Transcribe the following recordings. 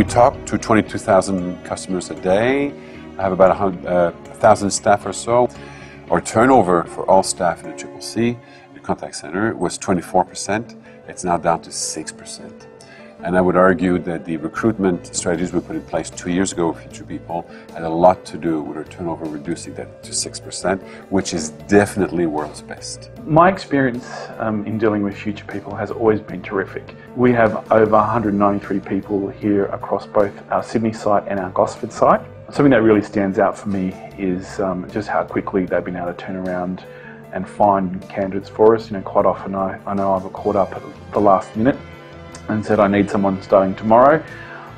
We talk to 22,000 customers a day. I have about 1,000 staff or so. Our turnover for all staff in the CCC, the contact center, was 24%. It's now down to 6%. And I would argue that the recruitment strategies we put in place 2 years ago with Future People had a lot to do with our turnover reducing that to 6%, which is definitely world's best. My experience in dealing with Future People has always been terrific. We have over 193 people here across both our Sydney site and our Gosford site. Something that really stands out for me is just how quickly they've been able to turn around and find candidates for us. Quite often I know I've called up at the last minute and said I need someone starting tomorrow,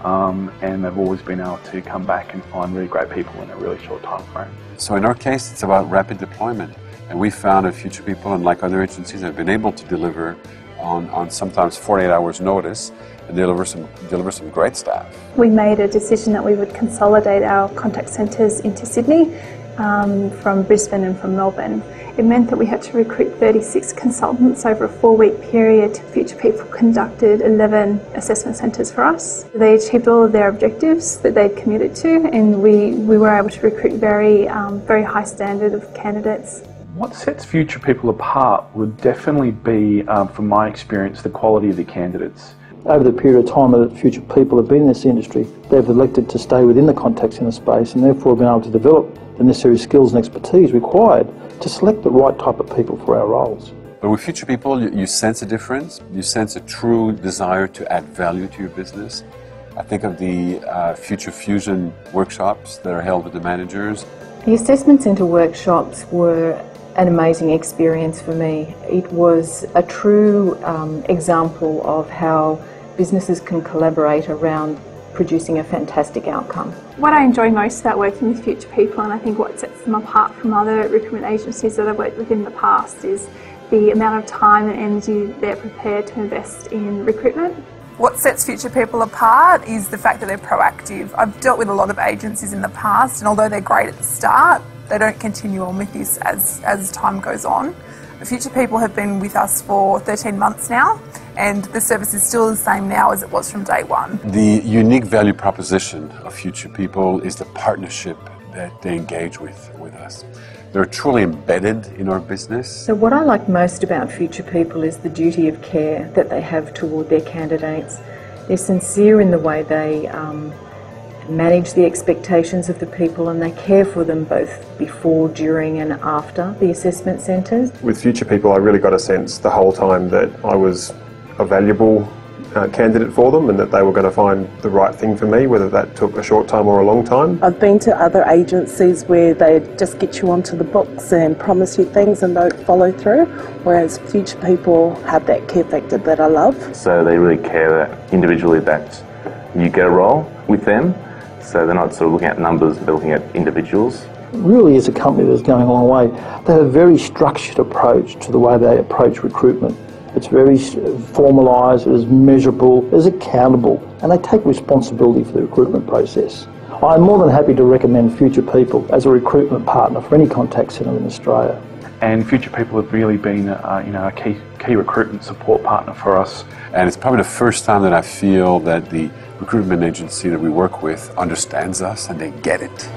and they've always been able to come back and find really great people in a really short time frame. So in our case, it's about rapid deployment, and we found that Future People, unlike other agencies, have been able to deliver on sometimes 48 hours notice and deliver some great staff. We made a decision that we would consolidate our contact centres into Sydney from Brisbane and from Melbourne. It meant that we had to recruit 36 consultants over a 4-week period. Future People conducted 11 assessment centres for us. They achieved all of their objectives that they'd committed to, and we were able to recruit very high standard of candidates. What sets Future People apart would definitely be, from my experience, the quality of the candidates. Over the period of time that Future People have been in this industry, they've elected to stay within the contact centre space and therefore been able to develop the necessary skills and expertise required to select the right type of people for our roles. But with Future People, you sense a difference. You sense a true desire to add value to your business. I think of the Future Fusion workshops that are held with the managers. The assessment centre workshops were an amazing experience for me. It was a true example of how businesses can collaborate around producing a fantastic outcome. What I enjoy most about working with Future People, and I think what sets them apart from other recruitment agencies that I've worked with in the past, is the amount of time and energy they're prepared to invest in recruitment. What sets Future People apart is the fact that they're proactive. I've dealt with a lot of agencies in the past, and although they're great at the start, they don't continue on with this as time goes on. Future People have been with us for 13 months now, and the service is still the same now as it was from day one. The unique value proposition of Future People is the partnership that they engage with us. They're truly embedded in our business. So what I like most about Future People is the duty of care that they have toward their candidates. They're sincere in the way they manage the expectations of the people, and they care for them both before, during and after the assessment centres. With Future People, I really got a sense the whole time that I was a valuable candidate for them and that they were going to find the right thing for me, whether that took a short time or a long time. I've been to other agencies where they just get you onto the books and promise you things and don't follow through, whereas Future People have that care factor that I love. So they really care that individually that you get a role with them. So they're not sort of looking at numbers, they're looking at individuals. Really is a company that's going a long way. They have a very structured approach to the way they approach recruitment. It's very formalised, it's measurable, it's accountable, and they take responsibility for the recruitment process. I'm more than happy to recommend Future People as a recruitment partner for any contact centre in Australia. And Future People have really been a key recruitment support partner for us. And it's probably the first time that I feel that the recruitment agency that we work with understands us and they get it.